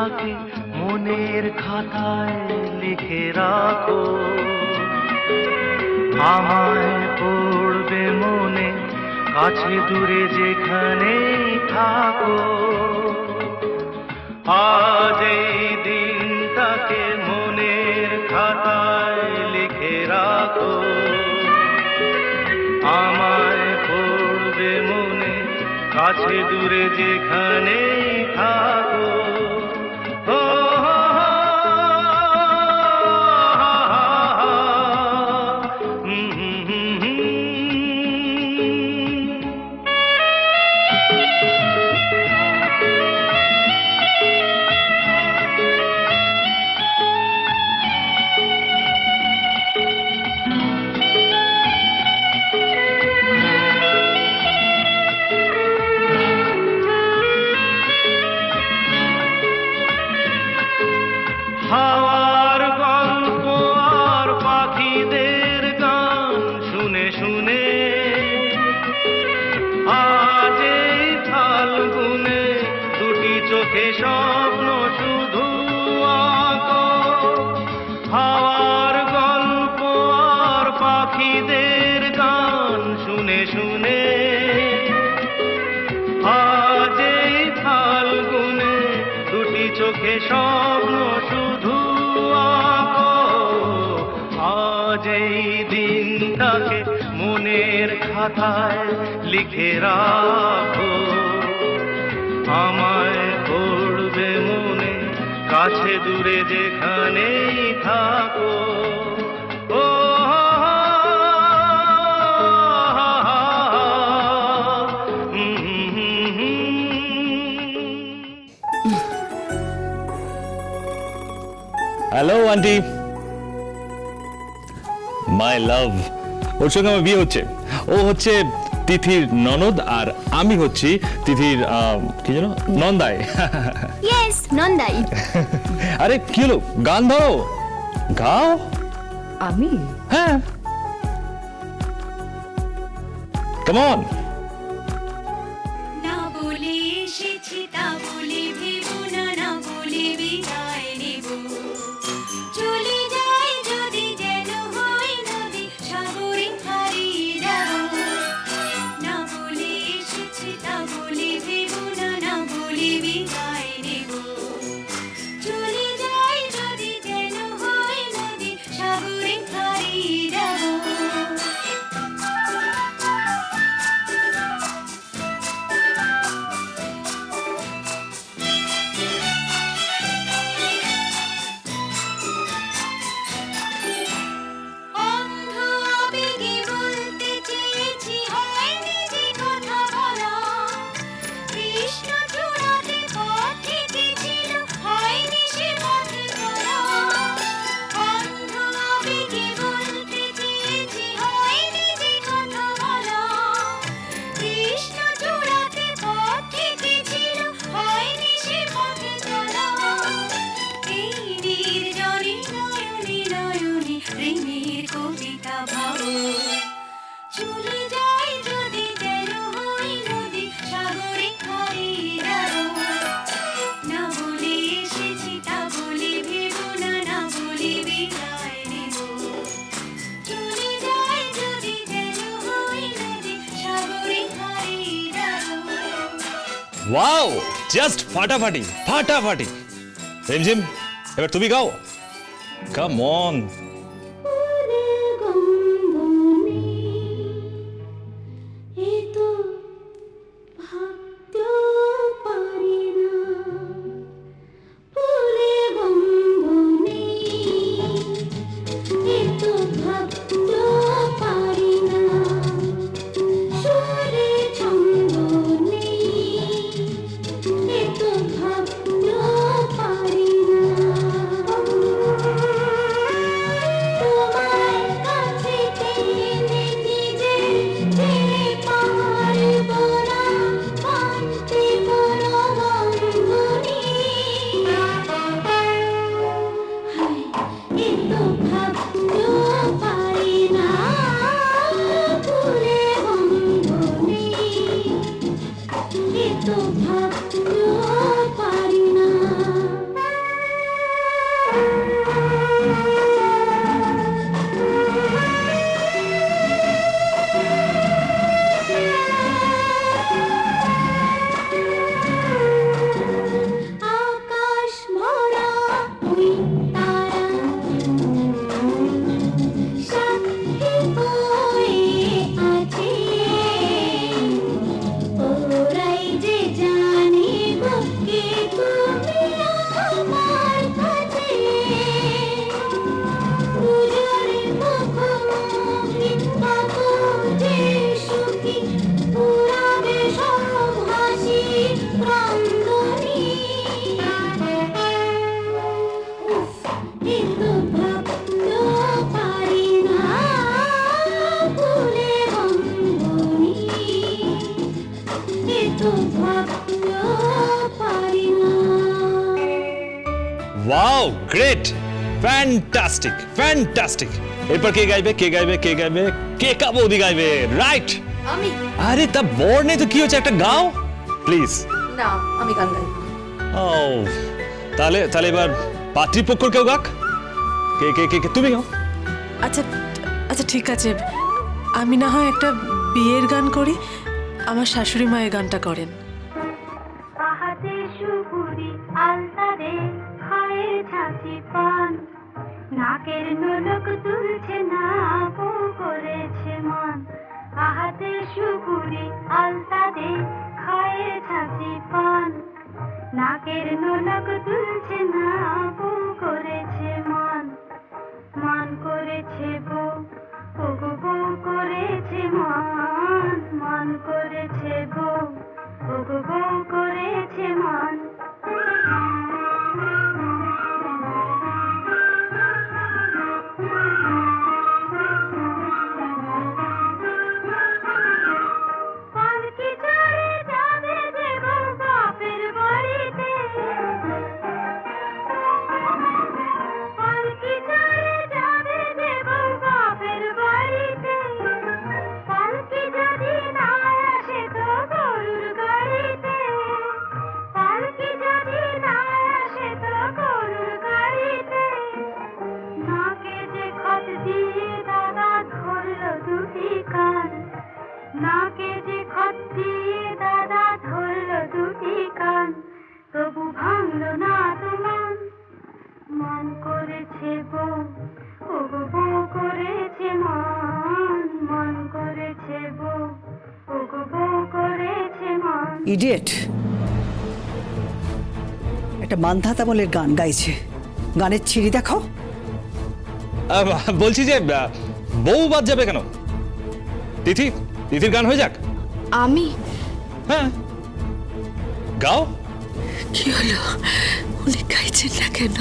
দিনটাকে মনের খাতায় লিখে রাখো, আমায় পড়বে মনে কাছে দূরে যেখানেই থাকো। আজ এই দিনটাকে মনের খাতায় লিখে রাখো, আমায় পড়বে মনে কাছে দূরে যেখানেই থাকো। হাওয়ার গল্প আর পাখিদের গান শুনে শুনে আজ এই ফাল্গুনে দুটি চোখে স্বপ্ন শুধু আঁকো। হাওয়ার গল্প আর পাখিদের গান শুনে শুনে আজ এই ফাল্গুনে দুটি চোখে স্বপ্ন শুধু আঁকো। আজ এই দিনটাকে মনের খাতায় লিখে রাখো, আমায় পড়বে মনে কাছে দূরে যেখানেই থাকো। ও হ্যালো আন্টি, মাই লাভ। ওর সঙ্গে আমার বিয়ে হচ্ছে। ও হচ্ছে তিথির ননদ আর আমি হচ্ছি তিথির কি যেন নন্দাই। ইয়েস, নন্দাই। আরে কি হলো, গান ধরো, গাও। আমি হ্যাঁ, কাম অন। না বলে এসেছি তা বলে ভেবো না, না বলে বিদায় নেব। চলে যাই যদি যেন হয় নদী, সাগরে হারিয়ে যাব। না বলে এসেছি তা বলে ভেবো না, না বলে বিদায় নেব। চলে যাই যদি যেন হয় নদী, সাগরে হারিয়ে যাব। অন্ধ আবেগে বলতে চেয়েছি, হয়নি যে কথা বলা। কৃষ্ণ চূড়াতে পথ এঁকেছিল, হয়নি সে পথে চলা। অন্ধ আবেগে বলতে চেয়েছি, হয়নি যে কথা বলা। কৃষ্ণ চূড়াতে পথ এঁকেছিল, হয়নি সে পথে চলা। এই নির্জনে নয়নে নয়নে প্রেমের কবিতা ভাবো। চলে যাই যদি যেন হয় নদী, সাগরে হারিয়ে যাব। না বলে এসেছি তা বলে ভেবো না, না বলে বিদায় নেব। চলে যাই যদি যেন হয় নদী, সাগরে হারিয়ে যাব। ওয়াও, জাস্ট ফাটাফাটি ফাটাফাটি। রিমঝিম, এবার তুমি গাও, কাম অন। তো ভাবতেও পারি না। Wow great, fantastic fantastic. এরপর কে গাইবে কে গাইবে কে গাইবে? কেকা বৌদি গাইবে, রাইট? আমি আরে তা বর নেই তো কি হচ্ছে, একটা গাও প্লিজ। না, আমি গান গাইব না। ও তাহলে তাহলে এবার পাত্রীপক্ষ কেউ গাক। কে কে কে কে? তুমি গাও। আচ্ছা আচ্ছা ঠিক আছে, আমি না হয় একটা বিয়ের গান করি, আমার শাশুড়ি মা এই গানটা করেন। আহাতে সুপুরি আলতারে খায়ে ছাঁচি পান, নাকের নোলক তুলছে না আপু করেছে মান। আহাতে সুপুরি আলতারে খায়ে ছাঁচি পান, নাকের নোলক তুলছে না আপু করেছে মান। মান করেছে বউ, ওগো বউ করেছে মান। মান করেছে বউ, ওগো বউ করেছে মান। পালকি চড়ে যাবে যে বউ বাপের বাড়িতে, পালকি চড়ে যাবে যে বউ বাপের বাড়িতে। পালকি যদি না আসে তো গরুর গাড়িতে, পালকি যদি না আসে তো গরুর গাড়িতে। নাকে যে খত দিয়ে দাদা ধরলো দুটি কান, নাকে যে খত দিয়ে দাদা ধরলো দুটি কান, তবু ভাঙলো না তোমার। মান করেছে বউ, ওগো বউ করেছে মান। মান করেছে বউ, ওগো বউ করেছে মান। ইডিয়েট, একটা মান্ধাতা আমলের গান গাইছে। গানের ছিঁড়ি দেখো। বলছি যে বউ বাদ যাবে কেন? তিথি, তিথির গান হয়ে যাক। আমি? হ্যাঁ গাও। কি হলো, উনি গাইছেন না কেন?